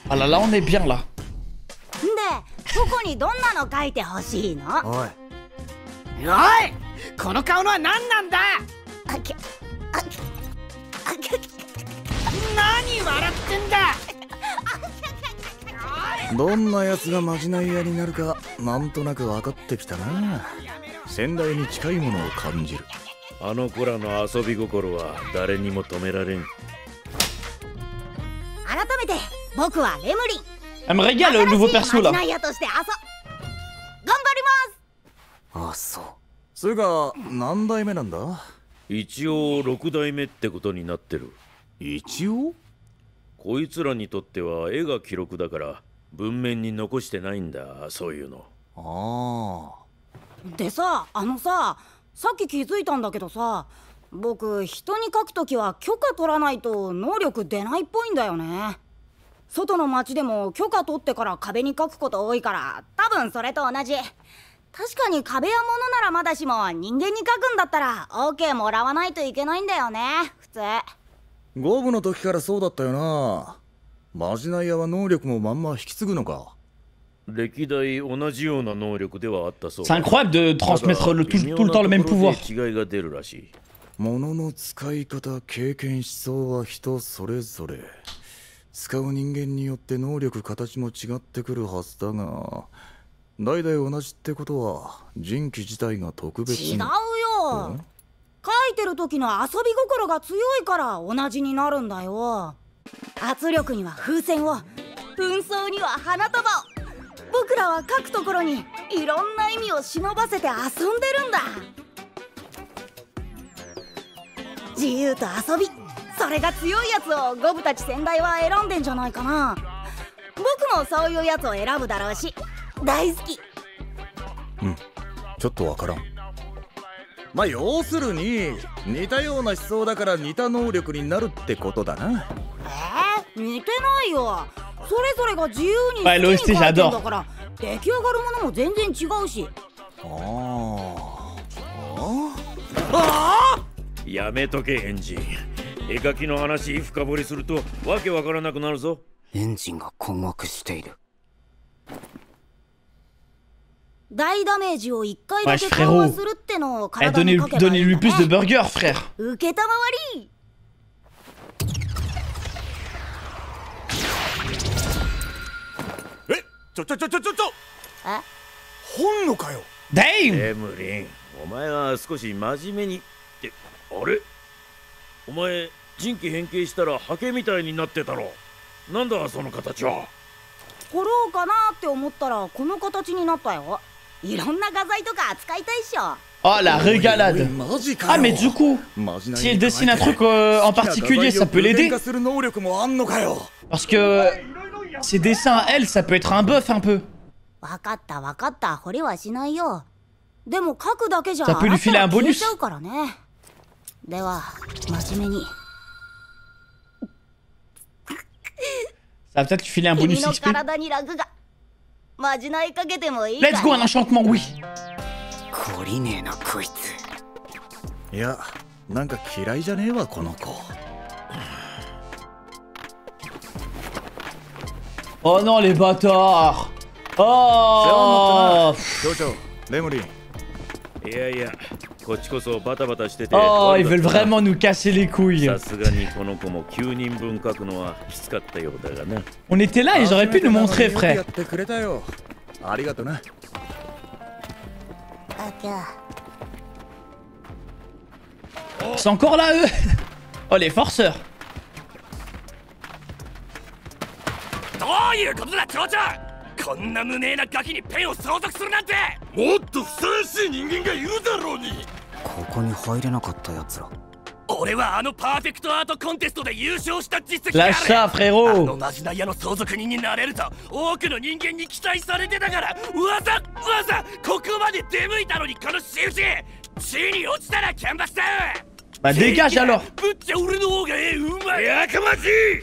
Ah là là, on est bien là. で、ここにどんなの描いてほしいの？おいおい、この顔のは何なんだ。何笑ってんだ。どんな奴がまじない屋になるかなんとなく分かってきたな。先代に近いものを感じる。あの子らの遊び心は誰にも止められん。改めて僕はレムリン。 Elle me régale le nouveau perso là. 頑張ります。あ、そう。それが何代目なんだ？一応6代目ってことになってる。一応？こいつらにとっては絵が記録だから文面に残してないんだ、そういうの。ああ。でさ、さっき気づいたんだけどさ、僕人に描くときは許可取らないと能力出ないっぽいんだよね。外の街でも許可取ってから壁に描くこと多いから、多分それと同じ。確かに壁や物ならまだしも、人間に描くんだったら OK もらわないといけないんだよね、普通。5部の時からそうだったよな。まじない屋は能力もまんま引き継ぐのか。歴代同じような能力ではあったそう。 C'est incroyable de transmettre tout le temps le même pouvoir. 違いが出るらしい。物の使い方、経験しそうは人それぞれ。使う人間によって能力形も違ってくるはずだが、代々同じってことは人気自体が特別に。違うよ。書いてる時の遊び心が強いから同じになるんだよ。圧力には風船を、紛争には花束を。僕らは書くところにいろんな意味を忍ばせて遊んでるんだ。自由と遊び、それが強いやつをゴブたち先代は選んでんじゃないかな。僕もそういうやつを選ぶだろうし、大好き。うん、ちょっとわからん。まあ要するに似たような思想だから似た能力になるってことだな。似てないよ。それぞれが自由に好きに書いてんだから、出来上がるものも全然違うし。やめとけエンジン。絵描きの話深掘りするとわけわからなくなるぞ。エンジンが困惑している。大ダメージを1回だけ緩和するってのを体にかけばいいんだね。Donnez-lui plus de burgers, frère. 受けたまわり。え、本のかよ。Damn! エムリン、お前は少し真面目にって。あれ、お前人気変形したらハケみたいになってたろ。なんだその形は。掘ろうかなって思ったらこの形になったよ。いろんな画材とか扱いたいっしょ。 Oh la régalade. Ah mais du coup, si elle dessine un truc en particulier, ça peut l'aider. Parce que ses dessins à elle, ça peut être un buff un peu. わかったわかった、掘りはしないよ。でも書くだけじゃ Ça peut lui filer un bonus. 消えちゃうからね。では真面目に。Ça va peut-être lui filer un bonus 君の XP. 体にラグが。まじないかけてもいいか Let's go, un enchantement, oui. 懲りねえなこいつ。いや、なんか嫌いじゃねえわこの子。Oh non, les bâtards. Oh. 町長、レムリン。いやいや、こっちこそバタバタしてて。Oh, ils veulent vraiment nous casser les couilles. さすがにこの子も9人分書くのはきつかったようだがな。On était là et j'aurais pu nous montrer, frère. やってくれたよ。ありがとな。C'est encore là, eux. Oh, les forceurs. どういうことだ町長。こんな無名なガキにペンを相続するなんて。もっとふさわしい人間がいるだろうに。ここに入れなかったやつら。俺はあのパーフェクトアートコンテストで優勝した実績がある。 Lâche ça, あ frérot. のマジナイヤの相続人になれると多くの人間に期待されてたから、わざここまで出向いたのにこの仕打ち。地に落ちたらキャンバスだ。 Bah dégage alors. ぶっちゃ俺の方がうまい。やかましい。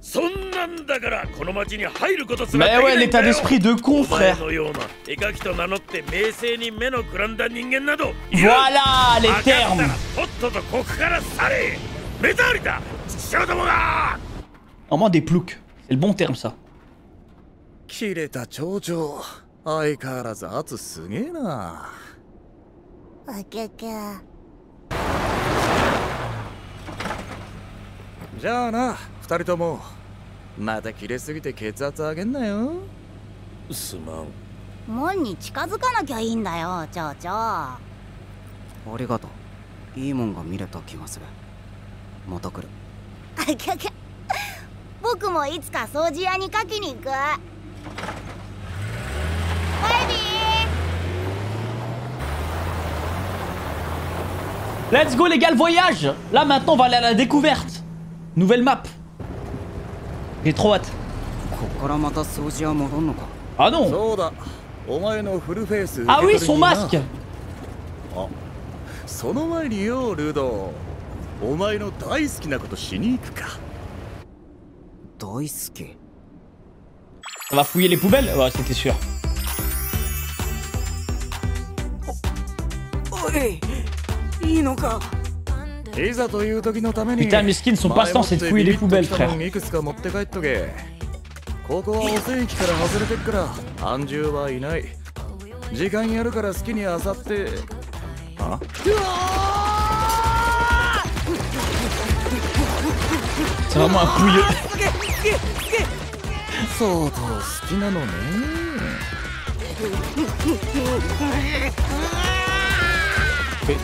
そんなんだからこの町に入ることすら Mais でき ouais, ないんだ l'état よ。 d'esprit de con, お前 frère. のような絵描きと名乗って名声に目のくらんだ人間など。 Voilà les termes. とっととここから去れ。目障りだ父親どもが。Vraiment des ploucs. C'est le bon terme, ça. 切れた蝶々相変わらず圧すげえな。うきゅきゅ。じゃあな二人ともまた切れすぎて血圧上げんなよ。すまん。門に近づかなきゃいいんだよ蝶々。ありがとう。いいもんが見れた気がする。また来る。うきゅきゅ。僕もいつか掃除屋にかけに行く。バイビー。 Let's go les gars, le voyage. Là maintenant on va aller à la découverte. Nouvelle map. J'ai trop hâte. ここからまた掃除は戻んのか。 Ah non. そうだお前のフルフェイス Ah oui, son masque. あその前によルドお前の大好きなことしに行くか。大好き。 On va fouiller les poubelles. Ouais, c'était sûr. おい、いいのか。いざという時のために Putain, Miskin, son passe-temps c'est de fouiller les poubelles, frère. いくつか持って帰っとけ。ここは汚染域から外れてっから安住はいない。時間やるから好きにあさって。あC'est vraiment un pouilleux. そうと好きなのね。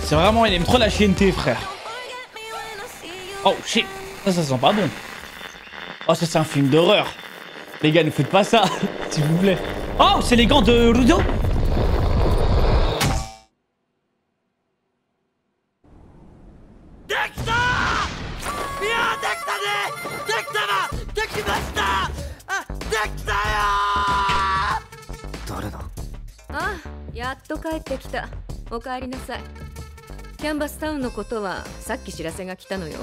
C'est vraiment, il aime trop la chienneté, frère. Oh shit, ça sent pas bon. Oh, ça c'est un film d'horreur. Les gars, ne faites pas ça, s'il vous plaît. Oh, c'est les gants de Rudo. Ah, やっと帰ってきた。おかえりなさい。キャンバスタウンのことはさっき知らせが来たのよ。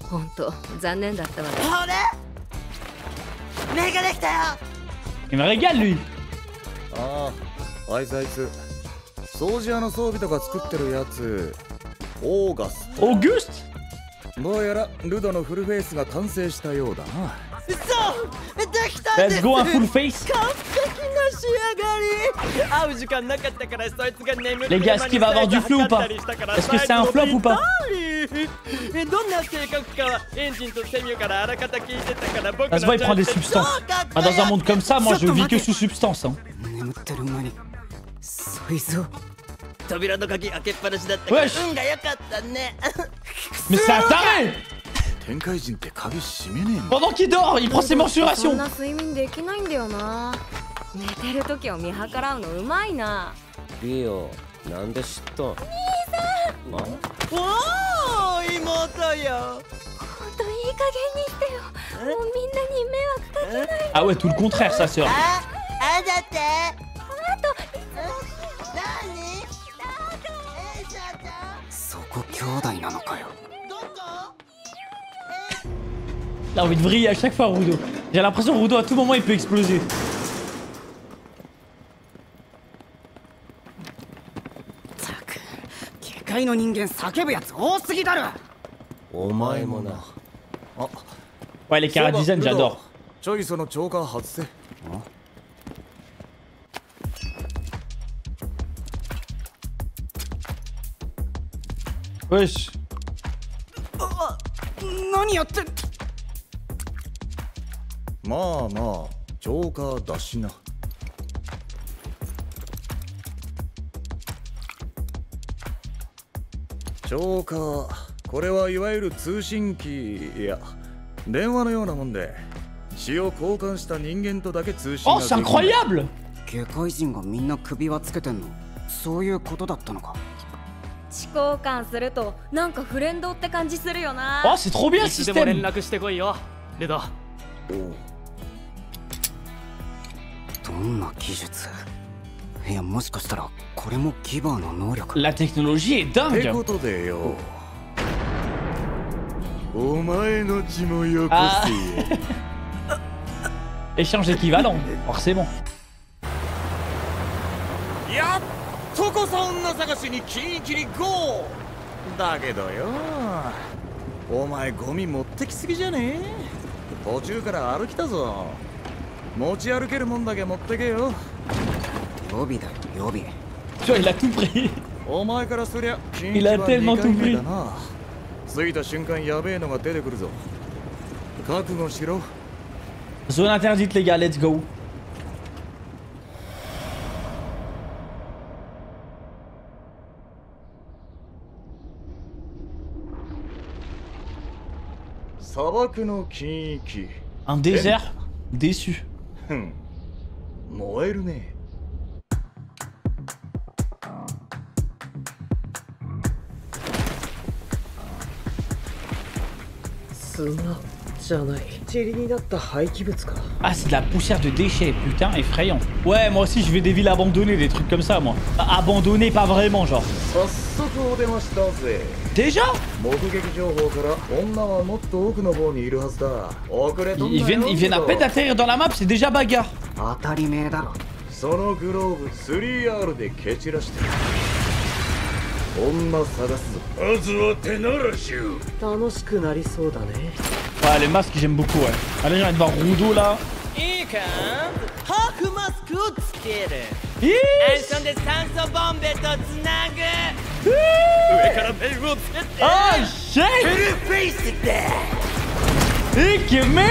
ほんと残念だったわね。あれ？目ができたよ。 Il me régale lui. ああ、あいつ掃除屋の装備とか作ってるやつオーガス。 Auguste. どうやらルドのフルフェイスが完成したようだな。 Let's go, un full face. Les gars, est-ce qu'il va avoir du flou ou pas? Est-ce que c'est un flop ou pas? Ça se voit, il prend des substances. Ah, dans un monde comme ça, moi je vis que sous substance. Hein. Wesh. Mais c'est un taré. Pendant qu'il dort, il prend ses mensurations. そんな睡眠できないんだよな。寝てる時を見計らうのうまいな。リオ、なんで知ったん？兄さん。おー、妹よ。ほんといい加減にしてよ。もうみんなに迷惑かけない。 Ah ouais, tout le contraire, sa sœur. だって。あといつも。何？そこ兄弟なのかよ。 Il a envie de vriller à chaque fois, Rudo. J'ai l'impression que Rudo, à tout moment, il peut exploser. Ouais, les Cara Design, j'adore. Wesh. 何やってん？まあまあジョーカーだしな。ジョーカー、これはいわゆる通信機いや電話のようなもんで血を交換した人間とだけ通信が Oh, c'est incroyable! 下界人がみんな首輪つけてんの、そういうことだったのか。思考感するとなんかフレンドって感じするよな。 Oh, c'est trop bien, ce いつでも連 système! 絡してこいよ、ルド。どんな技術？いや、もしかしたらこれもギバーの能力。 La technologie est って dingue! ことでよ、お前の血もよこせ。 Échange équivalent, forcément. やっとこそ女探しにキンキリゴーだけどよ、お前ゴミ持ってきすぎじゃねえ？途中から歩きたぞ。持ち歩けるもんだけ持ってけよ。予備だよ予備。 Tu vois, il a tout pris. お前からすりゃ金 Il a 一は tellement 2 tout 回目 pris. だな。着いた瞬間やべえのが出てくるぞ。覚悟しろ。 Zone interdite, les gars, let's go. 砂漠の禁域。 Un désert déçu. ふん。燃えるね。砂じゃない。塵になった廃棄物か。 Ah, c'est de la poussière de déchets, putain, effrayant. Ouais, moi aussi, je vais des villes abandonnées, des trucs comme ça, moi. Abandonnées, pas vraiment, genre. 早速お出ましたぜ。 Déjà? 目撃情報から女はもっと奥の方にいるはずだ。遅れとんな Ils よ。 viennent à peine d'atterrir dans la map, c'est déjà bagarre. 当たり前だろ。そのグローブ 3R で蹴散らしてる。女探すぞ。まずは手慣らしを。楽しくなりそうだね。 Ouais, les masques, j'aime beaucoup, ouais. Allez, j'ai envie de voir Rudo, là. いいかハーフマスクをつける。 Hi アンションで酸素ボンベとつなぐ。上からペンをつけて。 Ah, フ shit! ルフェイスで。 Ikemen!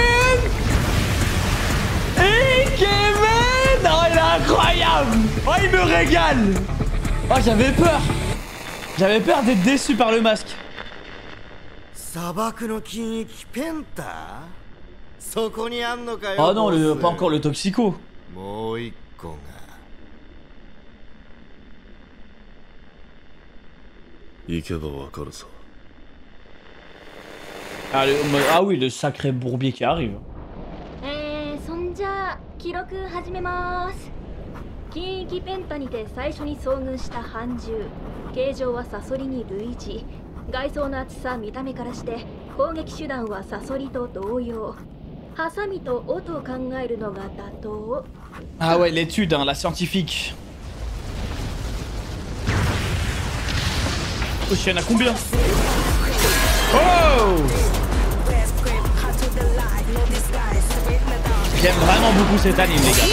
Ikemen! Oh, il est incroyable! Oh, il me régale! Oh, j'avais peur! J'avais peur d'être déçu par le masque. 砂漠の禁域ペンタそこにあんのかよ。 Oh non, pas encore le toxico. もう一個が。行けばわかるぞ。 Ah oui, le sacré bourbier qui arrive. そんじゃ記録始めます。禁域ペンタにて最初に遭遇した斑獣。形状はサソリに類似。外装の厚さ見た目からして攻撃手段はサソリと同様。ハサミと音を考えるのが妥当。 Ah ouais, l'étude, hein, la scientifique. Oh, il y en a combien? Oh! J'aime vraiment beaucoup cet anime, les gars.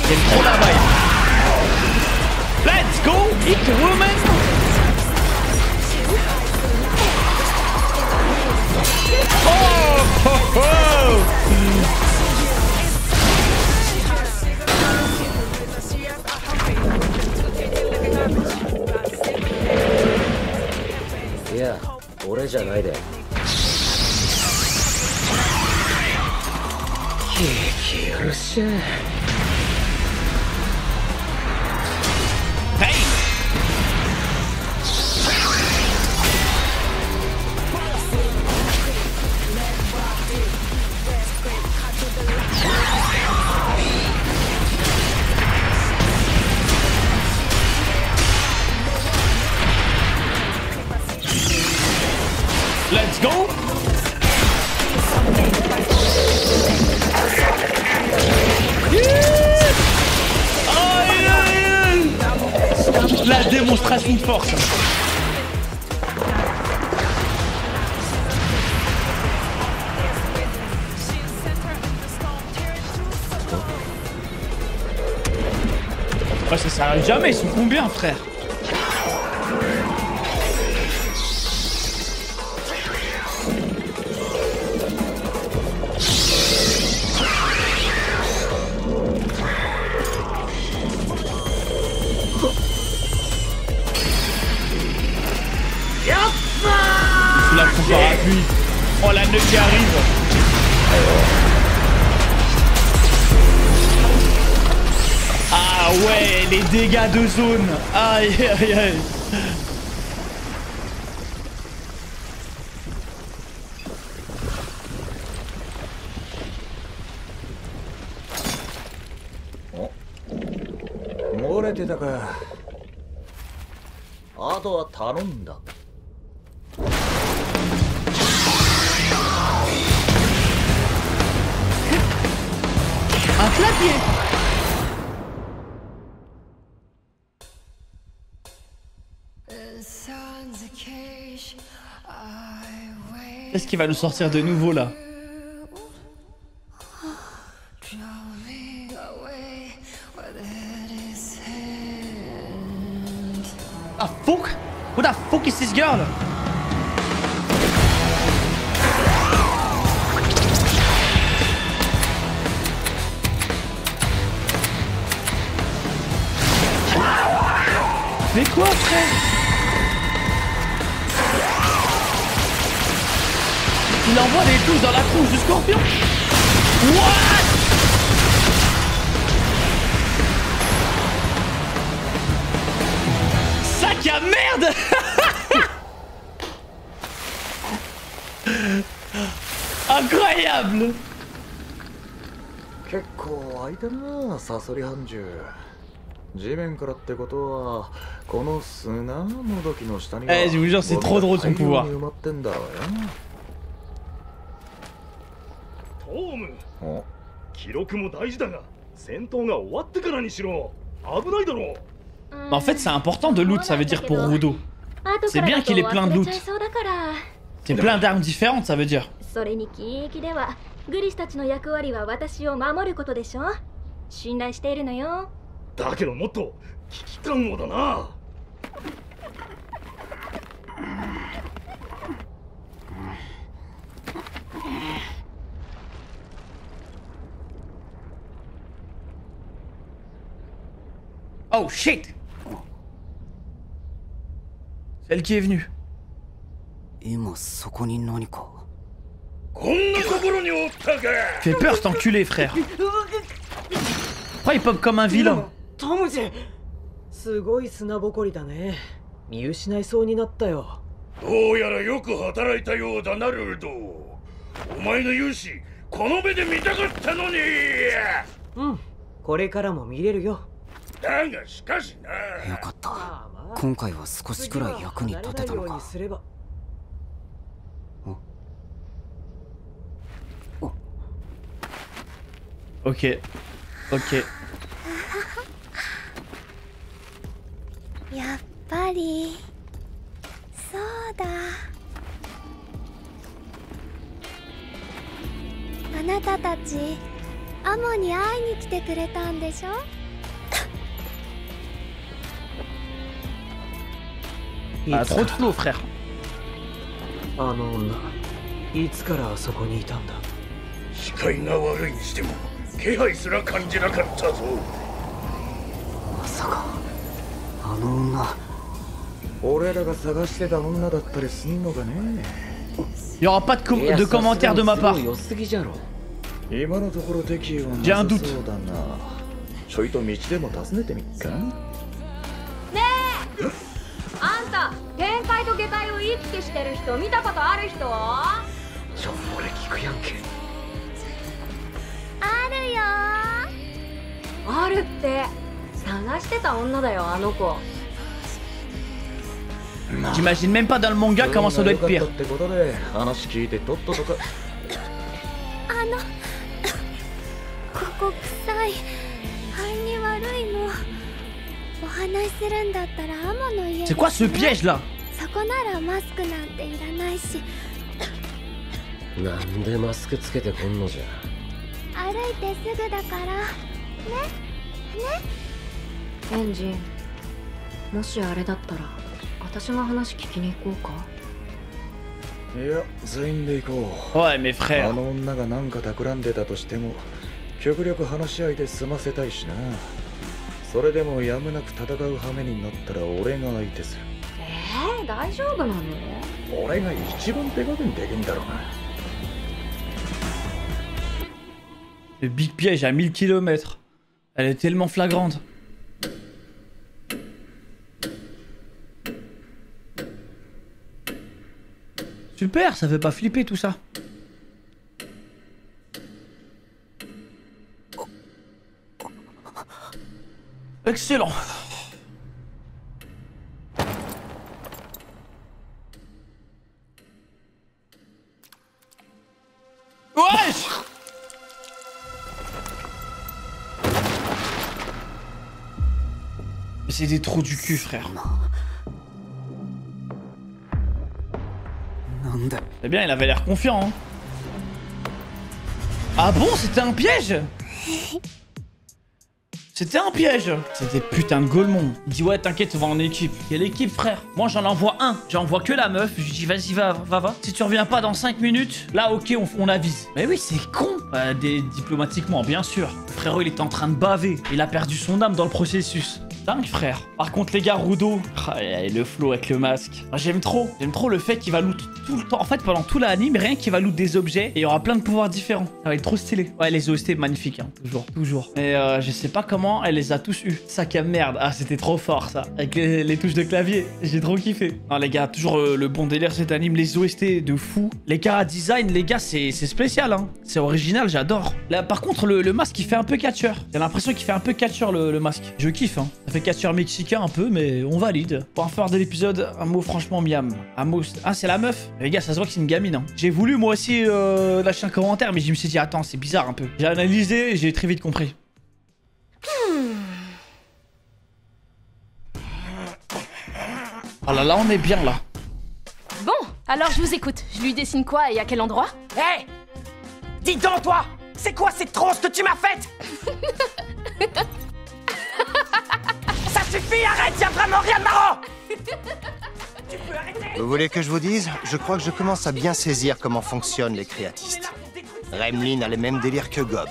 J'aime trop la vibe. Let's go, Ike Woman! Oh, oh, oh!いや、俺じゃないで。激よろしゃ。 Hey! Let's go! La démonstration de force. Oh, ça s'arrête jamais, ils sont combien, frère? La coupe parapluie. Oh la neuf qui arrive. Ah ouais, les dégâts de zone. Aïe aïe aïe. Oh. 漏れてたか。あとは頼んだ。 Un clavier. Qu'est-ce qui va nous sortir de nouveau là? ce gars là? Mais quoi, frère? Il envoie les touches dans la tronche du scorpion? What? Sac à merde. Incroyable. 結構空いたなサソリ半獣。地面からってことはこの砂もどきの下には je vous jure c'est trop drôle son pouvoir. 埋まってんだろうよ。トーム、記録も大事だが戦闘が終わってからにしろ。危ないだろう。 En fait c'est important de loot, ça veut dire pour Rudo. C'est bien qu'il ait plein de loot. C'est plein d'armes différentes, ça veut dire. それに禁域ではグリスたちの役割は私を守ることでしょ。信頼しているのよ。だけどもっと危機感をだな。Oh shit! Celle qui est venue. 今そこに何か。こんなところにおったか。 Fais peur cet enculé, frère. Pourquoi il pop comme un vilain? トムジ、すごい砂ぼこりだね。見失いそうになったよ。どうやらよく働いたようだな、ルード。お前の勇姿、この目で見たかったのに。うん、これからも見れるよ。だがしかしな。よかった。今回は少しくらい役に立てたのか。Ok. Ok. やっぱりそうだ。あなたたちアモに会いに来てくれたんでしょ。Ah, trop de flow, frère. あの女、いつからあそこにいたんだ。視界が悪いにしても気配すら感じなかったぞ。まさかあの女、俺らが探してた女だったりすんのかね。Il y aura pas de commentaires de ma part. 今のところ敵意はなさそうだな。ちょいと道でも訪ねてみっか。ねえ、あんた天界と下界を行き来してる人見たことある人？俺聞くやんけ。あるよ。あるって探してた女だよ、あの子。J'imagine même pas dans le manga comment ça doit être pire. ってことで話聞いてとっととか。ここ臭い。肺に悪いの。お話しするんだったらアモの家。C'est quoi ce piège là? そこならマスクなんていらないし。なんでマスクつけてこんのじゃ。歩いてすぐだからね。エンジン、もしあれだったら私が話聞きに行こうか。いや、全員で行こう。Ouais, mes frères. あの女が何か企んでたとしても極力話し合いで済ませたいしな。それでもやむなく戦う羽目になったら俺が相手する。大丈夫なの？俺が一番手加減できんだろうな。Le big piège à 1000 km. Elle est tellement flagrante. Super, ça fait pas flipper tout ça. Excellent. Wesh! C'est des trous du cul, frère. Eh bien, il avait l'air confiant, hein. Ah bon, c'était un piège? C'était un piège. C'était putain de Golemon. Il dit ouais t'inquiète on va en équipe. Quelle équipe frère? Moi j'en envoie un. J'envoie que la meuf. Je lui dis vas-y va. Si tu reviens pas dans 5 minutes, là ok on avise. Mais oui c'est con. Diplomatiquement bien sûr. Le frérot il était en train de baver. Il a perdu son âme dans le processus. Dingue frère. Par contre les gars Rudo, le flow avec le masque. J'aime trop le fait qu'il va loot tout le temps. En fait pendant tout l'anime, rien qu'il va loot des objets et il y aura plein de pouvoirs différents. Ça va être trop stylé. Ouais les OST magnifiques hein, toujours. Mais je sais pas comment elle les a tous eu. Ça qui merde. Ah c'était trop fort ça. Avec les touches de clavier. J'ai trop kiffé. Non les gars, toujours le bon délire cet anime. Les OST de fou. Les cara design les gars c'est spécial hein. C'est original, j'adore. Là par contre le masque il fait un peu catcheur. J'ai l'impression qu'il fait un peu catcheur le masque. Je kiffe hein. Ça fait catcheur mexicain un peu, mais on valide. Pour faire de l'épisode, un mot franchement miam. Un mot... Ah, c'est la meuf. Les gars, ça se voit que c'est une gamine. Hein. J'ai voulu moi aussi lâcher un commentaire, mais je me suis dit, attends, c'est bizarre un peu. J'ai analysé et j'ai très vite compris. Oh là là, on est bien là. Bon, alors je vous écoute. Je lui dessine quoi et à quel endroit? Hé, dis donc toi, c'est quoi cette tronche que tu m'as faite? Ça suffit, arrête, y'a vraiment rien de marrant. Tu peux arrêter? Vous voulez que je vous dise? Je crois que je commence à bien saisir comment fonctionnent les créatistes. Remlin a les mêmes délires que Gob.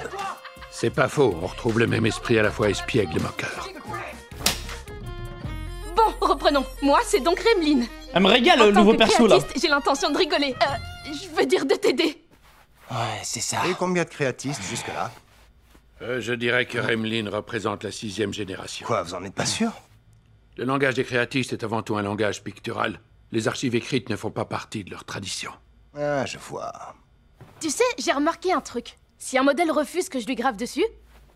C'est pas faux, on retrouve le même esprit à la fois espiègle et moqueur. Bon, reprenons. Moi, c'est donc Remlin. Elle me régale le nouveau perso là. J'ai l'intention de rigoler. Je veux dire de t'aider. Ouais, c'est ça. Et combien de créatistes jusque-là? Je dirais que Remlin représente la 6e génération. Quoi, vous en êtes pas sûr? Le langage des créatistes est avant tout un langage pictural. Les archives écrites ne font pas partie de leur tradition. Ah, je vois. Tu sais, j'ai remarqué un truc. Si un modèle refuse que je lui grave dessus,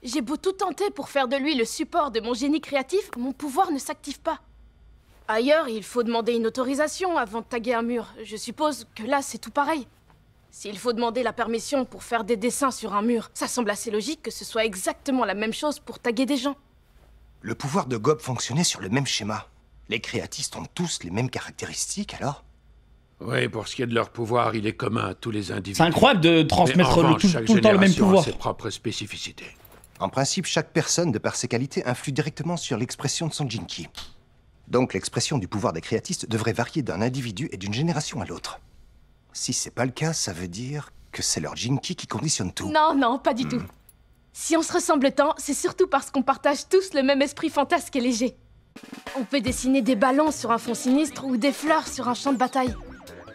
j'ai beau tout tenter pour faire de lui le support de mon génie créatif, mon pouvoir ne s'active pas. Ailleurs, il faut demander une autorisation avant de taguer un mur. Je suppose que là, c'est tout pareil. S'il faut demander la permission pour faire des dessins sur un mur, ça semble assez logique que ce soit exactement la même chose pour taguer des gens. Le pouvoir de Gob fonctionnait sur le même schéma. Les créatistes ont tous les mêmes caractéristiques, alors? Oui, pour ce qui est de leur pouvoir, il est commun à tous les individus. C'est incroyable de transmettre tout le temps le même pouvoir. Ses propres spécificités. En principe, chaque personne, de par ses qualités, influe directement sur l'expression de son Jinki. Donc l'expression du pouvoir des créatistes devrait varier d'un individu et d'une génération à l'autre. Si c'est pas le cas, ça veut dire que c'est leur Jinki qui conditionne tout. Non, pas du tout. Si on se ressemble tant, c'est surtout parce qu'on partage tous le même esprit fantasque et léger. On peut dessiner des ballons sur un fond sinistre ou des fleurs sur un champ de bataille.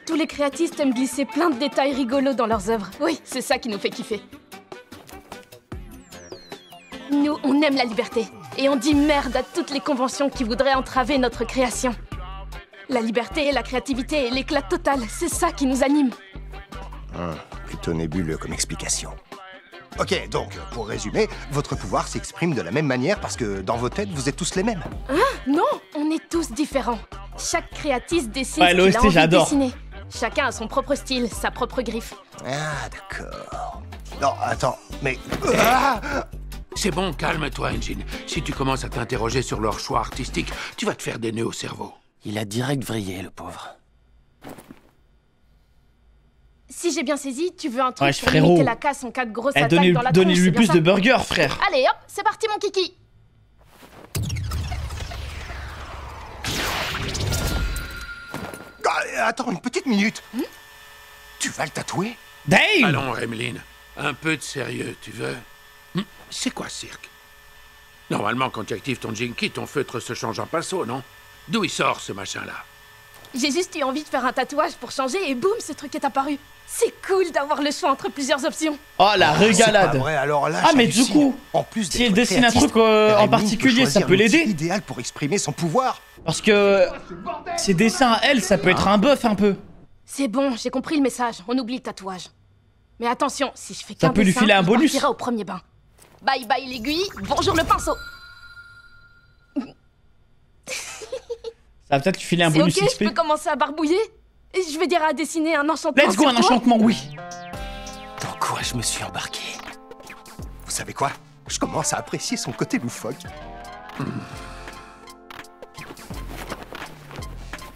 Tous les créatistes aiment glisser plein de détails rigolos dans leurs œuvres. Oui, c'est ça qui nous fait kiffer. Nous, on aime la liberté. Et on dit merde à toutes les conventions qui voudraient entraver notre création. La liberté, la créativité et l'éclat total, c'est ça qui nous anime. Plutôt nébuleux comme explication. Ok, donc, pour résumer, votre pouvoir s'exprime de la même manière parce que dans vos têtes, vous êtes tous les mêmes. Hein? Non, on est tous différents. Chaque créatiste dessine ouais, ce qu'il a envie de j'adore. dessiner. Chacun a son propre style, sa propre griffe. Ah, d'accord. Non, attends, mais... C'est bon, calme-toi, Engine. Si tu commences à t'interroger sur leur choix artistique, tu vas te faire des nœuds au cerveau. Il a direct vrillé, le pauvre. Si j'ai bien saisi, tu veux un truc Ouais, pour frérot. limiter la casse en cas de grosse attaque dans la tronche, Donnez-lui c'est bien plus ça? de burgers, frère. Allez hop, c'est parti mon kiki. Attends, une petite minute. Tu vas le tatouer? Damn! Allons, Remlin. Un peu de sérieux, tu veux? C'est quoi ce cirque? Normalement, quand tu actives ton Jinki, ton feutre se change en pinceau, non? D'où il sort, ce machin-là? J'ai juste eu envie de faire un tatouage pour changer et boum, ce truc est apparu. C'est cool d'avoir le choix entre plusieurs options. Oh la régalade. C'est pas vrai, alors là, mais du coup, en plus si elle dessine un truc en particulier, ça peut l'aider. Idéal pour exprimer son pouvoir. Parce que ses dessins à elle, ça peut être un buff un peu. C'est bon, j'ai compris le message. On oublie le tatouage. Mais attention, si je fais qu'un Ça peut lui dessin, filer un il bonus. partira au premier bain. Bye bye l'aiguille, bonjour le pinceau. Ça va peut-être lui filer un C'est bonus ok, XP. je peux commencer à barbouiller? Et je veux dire à dessiner un enchantement. Let's go, un enchantement, oui. Dans quoi je me suis embarqué? Vous savez quoi? Je commence à apprécier son côté loufoque.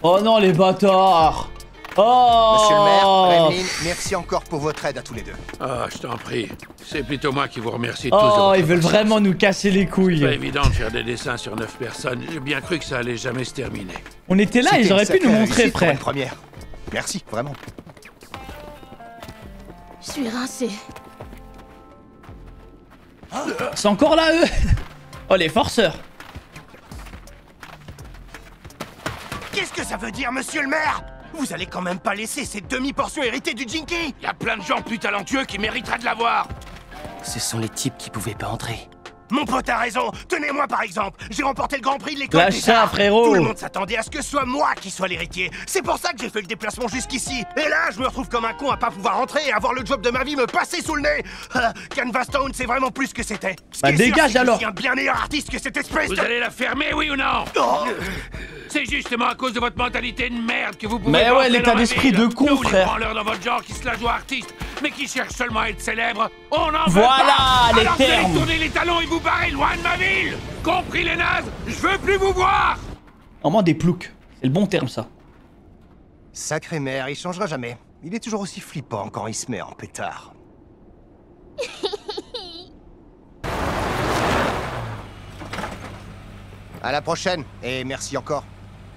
Oh non, les bâtards. Oh Monsieur le maire, Gremlin, merci encore pour votre aide à tous les deux. Ah, je t'en prie. C'est plutôt moi qui vous remercie tous. Oh, de ils veulent vraiment nous casser les couilles. C'est pas évident de faire des dessins sur 9 personnes. J'ai bien cru que ça allait jamais se terminer. On était là, ils auraient pu nous montrer, frère. Une première. Merci, vraiment. Je suis rincé. C'est encore là, eux. Oh, les forceurs. Qu'est-ce que ça veut dire, monsieur le maire? Vous allez quand même pas laisser cette demi-portion héritée du Jinky? Y a plein de gens plus talentueux qui mériteraient de l'avoir. Ce sont les types qui pouvaient pas entrer. Mon pote a raison. Tenez-moi par exemple. J'ai remporté le Grand Prix de l'école Lâche des ça, arts. frérot. Tout le monde s'attendait à ce que ce soit moi qui soit l'héritier. C'est pour ça que j'ai fait le déplacement jusqu'ici. Et là, je me retrouve comme un con à pas pouvoir entrer et à voir le job de ma vie me passer sous le nez. Canvas Town, c'est vraiment plus que c'était. Bah dégage alors. Je suis un bien meilleur artiste que cette espèce Vous allez la fermer, oui ou non? C'est justement à cause de votre mentalité de merde que vous pouvez. Mais ouais, l'état d'esprit de con, nous, frère. Les branleurs dans votre genre qui se la jouent artistes, mais qui cherchent seulement à être célèbres, on en Voilà veut pas. les Alors termes. vous allez tourner les talons et vous barrer loin de ma ville. Compris les nazes? Je veux plus vous voir. Vraiment des ploucs. C'est le bon terme, ça. Sacré maire, il changera jamais. Il est toujours aussi flippant quand il se met en pétard. À la prochaine, et merci encore.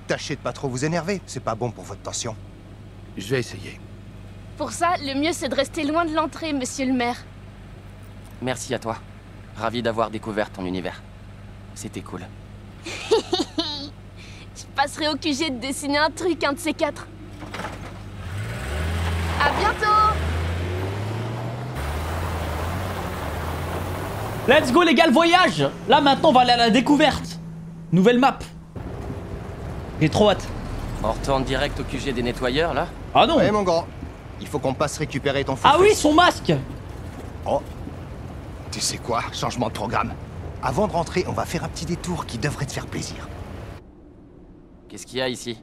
Tâchez de pas trop vous énerver, c'est pas bon pour votre tension. Je vais essayer. Pour ça, le mieux c'est de rester loin de l'entrée, monsieur le maire. Merci à toi. Ravi d'avoir découvert ton univers. C'était cool. Je passerai au QG de dessiner un truc, un de ces quatre. À bientôt. Let's go, les gars, le voyage. Là, maintenant, on va aller à la découverte. Nouvelle map. J'ai trop hâte. On retourne direct au QG des nettoyeurs, là? Ah non. Ouais, mon grand. Il faut qu'on passe récupérer ton fou. Ah oui, son masque. Oh. Tu sais quoi? Changement de programme. Avant de rentrer, on va faire un petit détour qui devrait te faire plaisir. Qu'est-ce qu'il y a ici?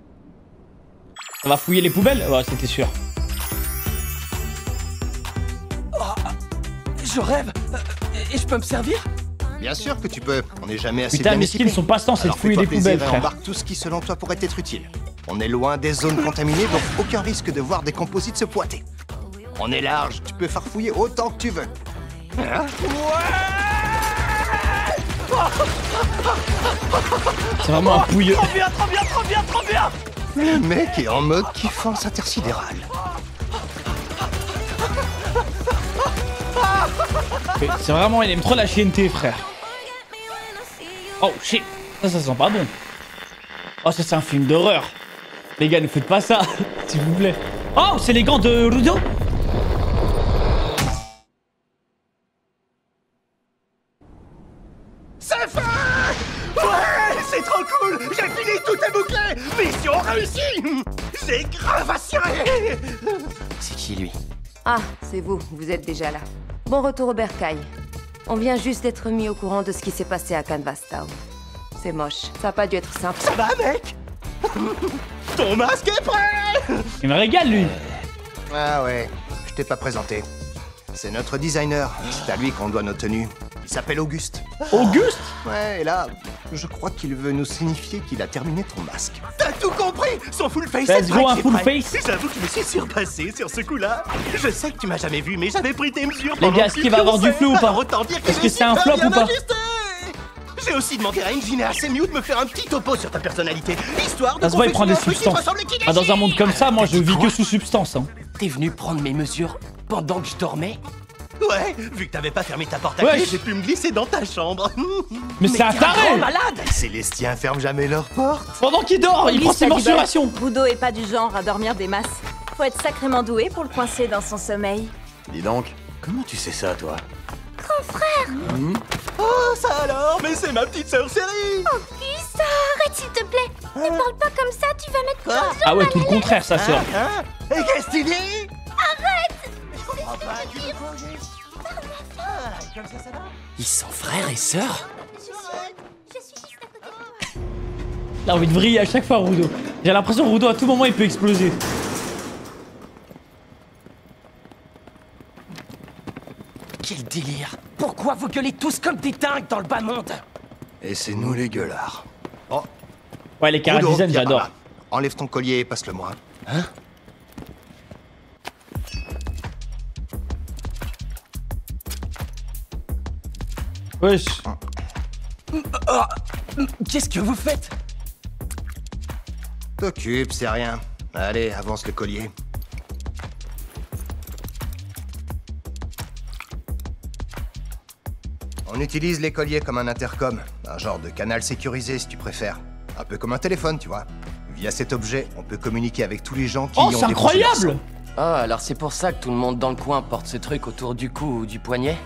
On va fouiller les poubelles? Ouais, c'était sûr. Je rêve. Et je peux me servir? Bien sûr que tu peux. On n'est jamais assez Putain, bien Miskin, équipé. son passe-temps, c'est de Alors fouiller fais-toi les poubelles, plaisir et frère. embarque tout ce qui, selon toi, pourrait être utile. On est loin des zones contaminées, donc aucun risque de voir des composites se pointer. On est large, tu peux farfouiller autant que tu veux. Hein? C'est vraiment un pouilleux. Trop bien, trop bien, trop bien, trop bien. Le mec est en mode kiffance intersidérale. C'est vraiment, il aime trop la chienneté, frère. Oh shit, ça sent pas bon. Oh, ça c'est un film d'horreur. Les gars, ne faites pas ça, s'il vous plaît. Oh, c'est les gants de Rudo. C'est fait. Ouais, c'est trop cool. J'ai fini, tout est bouclé. Mission réussie. J'ai grave assuré. C'est qui, lui? Ah, c'est vous, vous êtes déjà là. Bon retour au bercail. On vient juste d'être mis au courant de ce qui s'est passé à Canvas Town. C'est moche, ça a pas dû être simple. Ça va, mec? Ton masque est prêt. Il me régale, lui. Ah ouais, je t'ai pas présenté. C'est notre designer. C'est à lui qu'on doit nos tenues. Il s'appelle Auguste. Auguste? Ouais, et là, je crois qu'il veut nous signifier qu'il a terminé ton masque. T'as tout compris. Son full face. Let's c'est go, vrai un que full c'est prêt. face. J'avoue que je me suis surpassé sur ce coup-là. Je sais que tu m'as jamais vu, mais j'avais pris tes mesures. Les gars, est-ce qu'il va avoir du flou ou pas? Est-ce que c'est un flop ou pas? J'ai aussi demandé à Engineer Semiou de me faire un petit topo sur ta personnalité, histoire de Ça se voit, il prend des confectionner un truc qui te substances. ressemble et qui Ah, dans un monde comme ça, moi, je vis que sous substance. Hein. T'es venu prendre mes mesures pendant que je dormais? Ouais, vu que t'avais pas fermé ta porte à Ouais. clé, j'ai pu me glisser dans ta chambre. Mais c'est un taré! Malade. Célestien ferme jamais leurs portes. Pendant qu'il dort, il prend ses mensurations. Rudo est pas du genre à dormir des masses. Faut être sacrément doué pour le coincer dans son sommeil. Dis donc, comment tu sais ça, toi? Grand frère! Oh, ça alors. Mais c'est ma petite sœur chérie. Oh, putain, arrête s'il te plaît. Ne parle pas comme ça, tu vas mettre ton dos Ah ouais, mal tout le à contraire, sa sœur. Et qu'est-ce que tu dis? Arrête. Je comprends pas, tu veux changer? Comme ça va? Ils sont frères et sœurs? Je suis juste à côté de toi. Il a envie de vriller à chaque fois, Rudo. J'ai l'impression que Rudo, à tout moment, il peut exploser. Quel délire! Pourquoi vous gueulez tous comme des dingues dans le bas monde? Et c'est nous les gueulards. Oh, Ouais, les Rudo, chara-design, viens par j'adore. là. Enlève ton collier et passe-le-moi. Hein? Wesh. Qu'est-ce que vous faites? T'occupe, c'est rien. Allez, avance le collier. On utilise les colliers comme un intercom, un genre de canal sécurisé si tu préfères. Un peu comme un téléphone, tu vois. Via cet objet, on peut communiquer avec tous les gens qui y ont c'est débranché leur incroyable! son. Ah, alors c'est pour ça que tout le monde dans le coin porte ce truc autour du cou ou du poignet?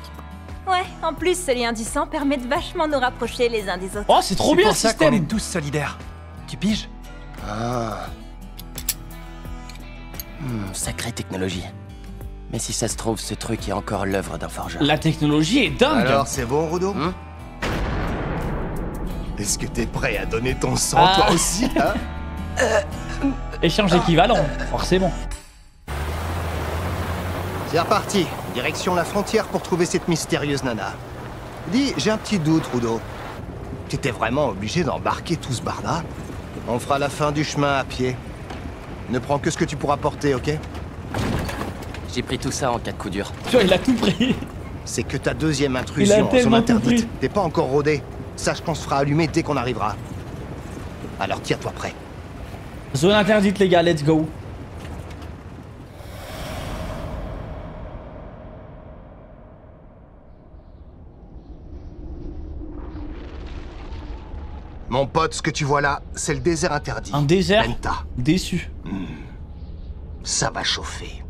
Ouais, en plus, ce lien du sang permet de vachement nous rapprocher les uns des autres. Oh, c'est trop bien le C'est pour ça qu'on système! est tous solidaires. Tu piges? Ah. Sacrée technologie. Mais si ça se trouve, ce truc est encore l'œuvre d'un forgeur. La technologie est dingue! Alors, c'est bon, Rudo? Est-ce que t'es prêt à donner ton sang, Ah. toi aussi, hein? Échange équivalent, forcément. C'est reparti. Direction la frontière pour trouver cette mystérieuse nana. Dis, j'ai un petit doute, Rudo. T'étais vraiment obligé d'embarquer tout ce barda? On fera la fin du chemin à pied. Ne prends que ce que tu pourras porter, ok? J'ai pris tout ça en cas de coup dur. Tu vois, il a tout pris. C'est que ta deuxième Il a intrusion en zone tellement tout interdite. pris. T'es pas encore rodé. Sache qu'on se fera allumer dès qu'on arrivera. Alors tire-toi prêt. Zone interdite, les gars, let's go. Mon pote, ce que tu vois là, c'est le désert interdit. Un désert? Penta. Déçu. Ça va chauffer.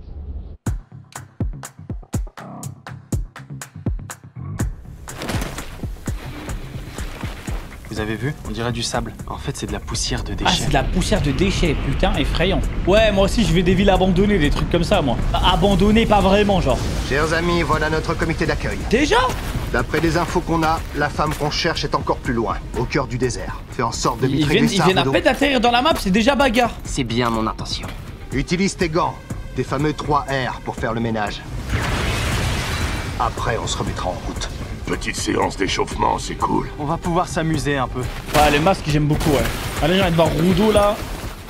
Vous avez vu? On dirait du sable. En fait, c'est de la poussière de Ah, déchets. c'est de la poussière de déchets, putain, effrayant. Ouais, moi aussi, je vais des villes abandonnées, des trucs comme ça, moi. Abandonnées, pas vraiment, genre. Chers amis, voilà notre comité d'accueil. Déjà? D'après les infos qu'on a, la femme qu'on cherche est encore plus loin, au cœur du désert. Fais en sorte de Ils maîtriser ça, viennent à Rudo. peine d'atterrir dans la map, c'est déjà bagarre. C'est bien mon intention. Utilise tes gants, tes fameux 3R pour faire le ménage. Après, on se remettra en route. Petite séance d'échauffement, c'est cool. On va pouvoir s'amuser un peu. Ouais, les masques, j'aime beaucoup, ouais. Allez, j'ai envie de voir Rudo, là.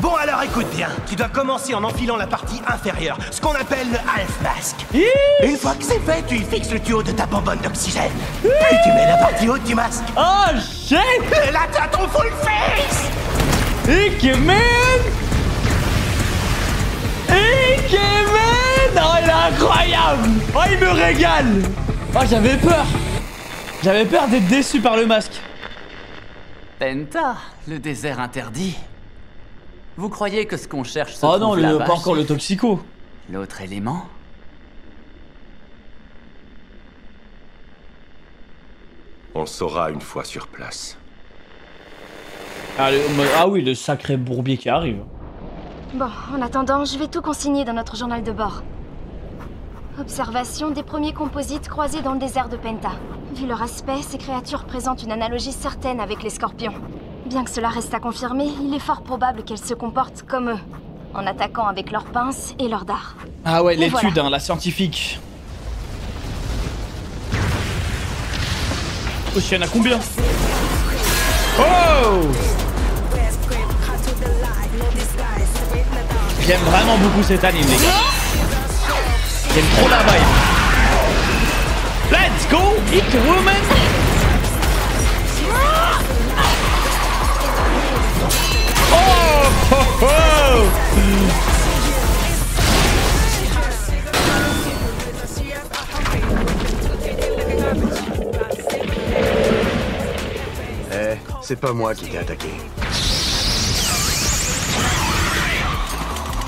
Bon alors écoute bien, tu dois commencer en enfilant la partie inférieure, ce qu'on appelle le half mask. Une fois que c'est fait, tu y fixes le tuyau de ta bonbonne d'oxygène. Puis tu mets la partie haute du masque. Oh shit! Et là t'as ton full face. Ikemen! Ikemen! Oh, il est incroyable! Oh, il me régale! Oh, j'avais peur! J'avais peur d'être déçu par le masque. Penta, le désert interdit. Vous croyez que ce qu'on cherche se Oh trouve non, là-bas, pas encore le chef? toxico. L'autre élément? On saura une fois sur place. Ah oui, le sacré bourbier qui arrive. Bon, en attendant, je vais tout consigner dans notre journal de bord. Observation des premiers composites croisés dans le désert de Penta. Vu leur aspect, ces créatures présentent une analogie certaine avec les scorpions. Bien que cela reste à confirmer, il est fort probable qu'elles se comportent comme eux, en attaquant avec leurs pinces et leurs dards. Ah ouais, Et l'étude, voilà. hein, la scientifique. Oh, il y en a combien? Oh! J'aime vraiment beaucoup cet anime, les gars. J'aime trop la vibe. Let's go, Ike Woman! Oh, oh, oh. C'est pas moi qui t'ai attaqué.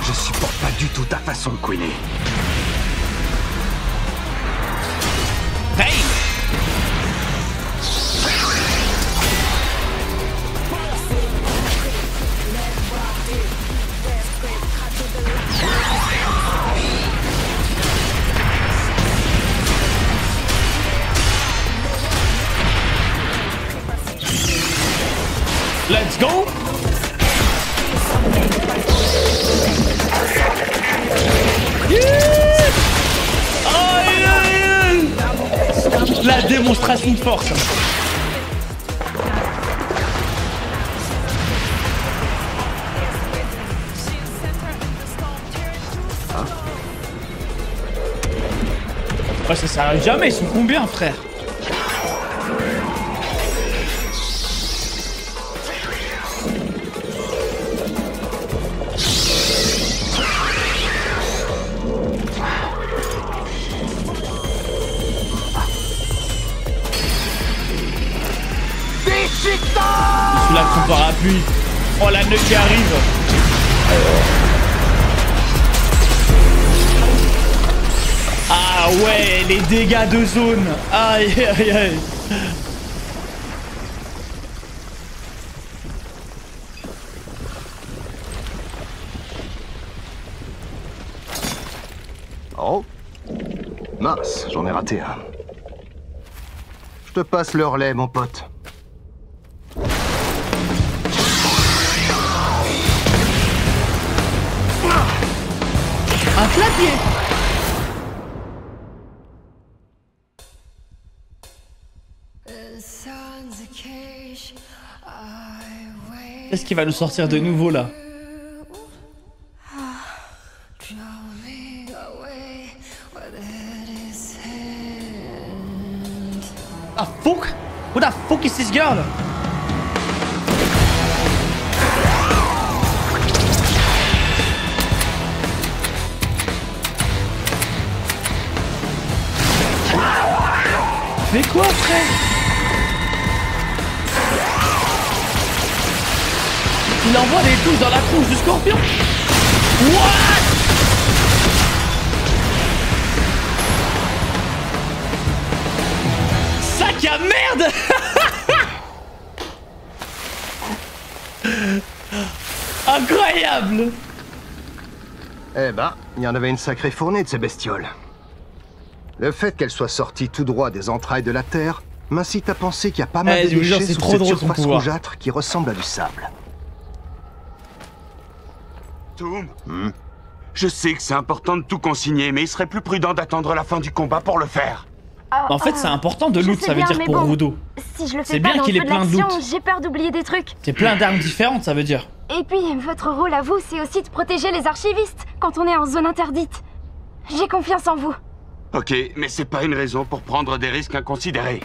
Je supporte pas du tout ta façon de couiner. Hey! Let's go! Yeah! Aïe, aïe, aïe! La démonstration de force. Ouais, ça s'arrête jamais, ils sont combien, frère? lui. Oh, la nœud qui arrive. Ah ouais, les dégâts de zone. Aïe, aïe, aïe. Oh. Mince, j'en ai raté un. Je te passe le relais, mon pote. Un clavier. Qu'est-ce qui va nous sortir de nouveau là? Ah fuck? Who the fuck is this girl? Mais quoi, frère? Il envoie des touches dans la tronche du scorpion. What? Sac à merde. Incroyable. Eh ben, il y en avait une sacrée fournée de ces bestioles. Le fait qu'elle soit sortie tout droit des entrailles de la Terre m'incite à penser qu'il y a pas mal de déchets sous cette surface rougeâtre qui ressemble à du sable. Toom, je sais que c'est important de tout consigner, mais il serait plus prudent d'attendre la fin du combat pour le faire. En fait, c'est important de loot, ça veut dire pour Rudo. Si je le fais c'est bien qu'il ait plein de loot. J'ai peur d'oublier des trucs. C'est plein d'armes différentes, ça veut dire. Et puis, votre rôle à vous, c'est aussi de protéger les archivistes quand on est en zone interdite. J'ai confiance en vous. Ok, mais c'est pas une raison pour prendre des risques inconsidérés.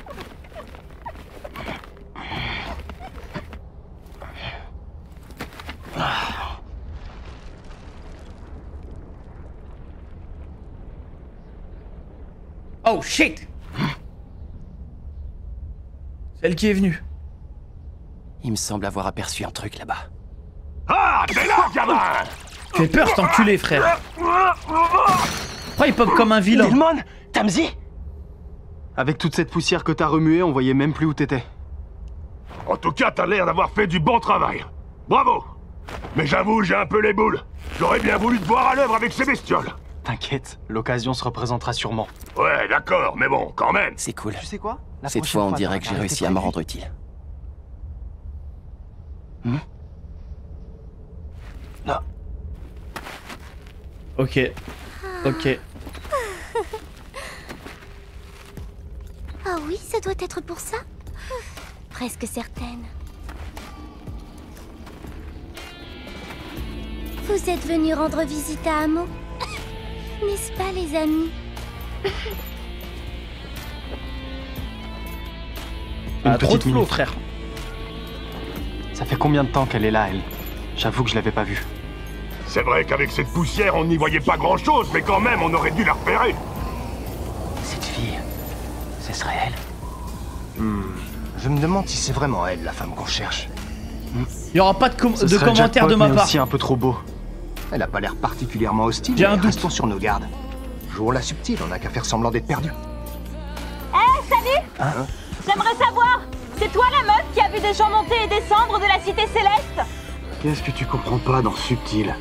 Oh shit! Celle qui est venue. Il me semble avoir aperçu un truc là-bas. Ah, t'es là, gamin! Fais peur, cet enculé, frère. Pourquoi il pop comme un vilain? Delmon, Tamzi? Avec toute cette poussière que t'as remuée, on voyait même plus où t'étais. En tout cas, t'as l'air d'avoir fait du bon travail. Bravo! Mais j'avoue, j'ai un peu les boules. J'aurais bien voulu te voir à l'œuvre avec ces bestioles. T'inquiète, l'occasion se représentera sûrement. Ouais, d'accord, mais bon, quand même. C'est cool. Tu sais quoi? Cette fois, on dirait que j'ai réussi à me rendre utile. Non. Ok. Ok. Ah oui, ça doit être pour ça. Presque certaine. Vous êtes venus rendre visite à Amo, n'est-ce pas, les amis? Trop de flow, frère. Ça fait combien de temps qu'elle est là, elle? J'avoue que je l'avais pas vue. C'est vrai qu'avec cette poussière, on n'y voyait pas grand-chose, mais quand même, on aurait dû la repérer. Cette fille, ce serait elle? Je me demande si c'est vraiment elle, la femme qu'on cherche. Il y aura pas de commentaires de ma part. Aussi un peu trop beau. Elle a pas l'air particulièrement hostile. J'ai un doute. Restons sur nos gardes. Jouons la subtile, on n'a qu'à faire semblant d'être perdu. Hé, salut! J'aimerais savoir, c'est toi la meuf qui a vu des gens monter et descendre de la Cité Céleste? Qu'est-ce que tu comprends pas dans Subtil?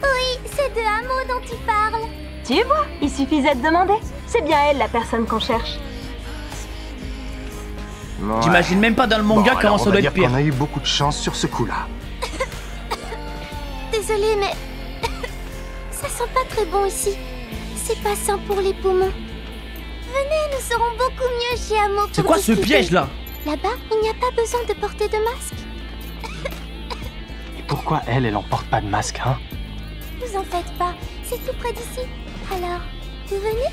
Oui, c'est de Amo dont tu parles. Tu vois, il suffisait de demander. C'est bien elle la personne qu'on cherche. Ouais. J'imagine même pas dans le manga comment ça doit être pire. On a eu beaucoup de chance sur ce coup-là. Désolée, mais ça sent pas très bon ici. C'est pas sain pour les poumons. Venez, nous serons beaucoup mieux chez Amo. C'est quoi ce piège là? Là-bas, il n'y a pas besoin de porter de masque. Et pourquoi elle en porte pas de masque, hein? Vous en faites pas, c'est tout près d'ici. Alors, vous venez?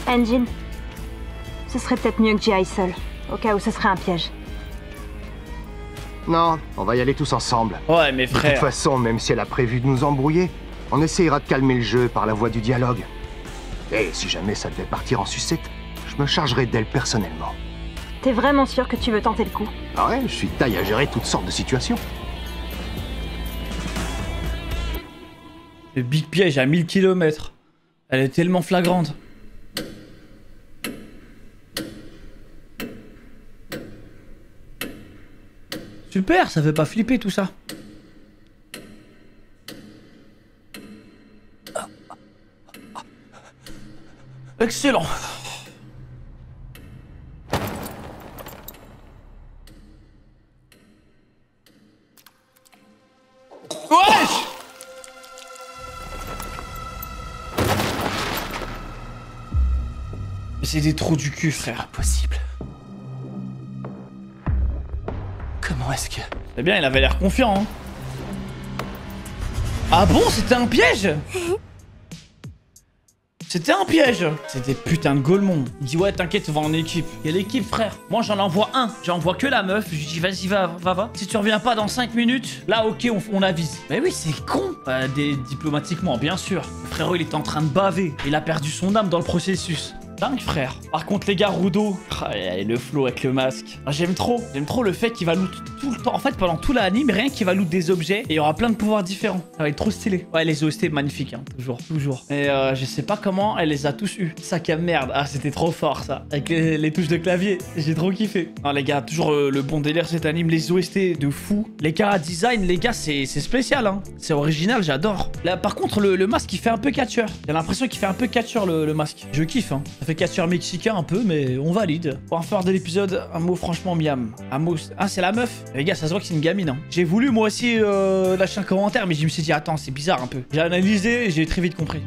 Engine, ce serait peut-être mieux que j'y aille seule, au cas où ce serait un piège. Non, on va y aller tous ensemble. Ouais, mais frère. De toute façon, même si elle a prévu de nous embrouiller, on essayera de calmer le jeu par la voie du dialogue. Et si jamais ça devait partir en sucette, je me chargerai d'elle personnellement. T'es vraiment sûr que tu veux tenter le coup? Ah ouais, je suis taille à gérer toutes sortes de situations. Le big piège à 1000 km. Elle est tellement flagrante. Super, ça fait pas flipper tout ça. Excellent. Wesh! C'est des trous du cul, frère. Impossible. Comment est-ce que... Eh bien, il avait l'air confiant, hein. Ah bon, c'était un piège? C'était un piège. C'est des putains de golemons. Il dit ouais t'inquiète on va en équipe. Quelle équipe frère? Moi j'en envoie un. J'envoie que la meuf. Je lui dis vas-y va. Si tu reviens pas dans 5 minutes, là ok on avise. Mais oui c'est con. Diplomatiquement bien sûr. Le frérot il était en train de baver. Il a perdu son âme dans le processus. Dingue frère. Par contre les gars Rudo, le flow avec le masque. J'aime trop le fait qu'il va loot tout le temps. En fait pendant tout l'anime, rien qu'il va loot des objets et il y aura plein de pouvoirs différents. Ça va être trop stylé. Ouais les OST magnifiques hein, toujours. Et je sais pas comment elle les a tous eu. Ça qui merde. Ah c'était trop fort ça. Avec les touches de clavier. J'ai trop kiffé. Non les gars, toujours le bon délire cet anime. Les OST de fou. Les cara design les gars c'est spécial hein. C'est original, j'adore. Là par contre le masque il fait un peu catcheur. J'ai l'impression qu'il fait un peu catcheur le masque. Je kiffe hein. Ça fait catcheur mexicain un peu, mais on valide. Pour faire de l'épisode, un mot franchement miam. Un mot... Ah, c'est la meuf. Les gars, ça se voit que c'est une gamine. Hein. J'ai voulu moi aussi lâcher un commentaire, mais je me suis dit, attends, c'est bizarre un peu. J'ai analysé et j'ai très vite compris.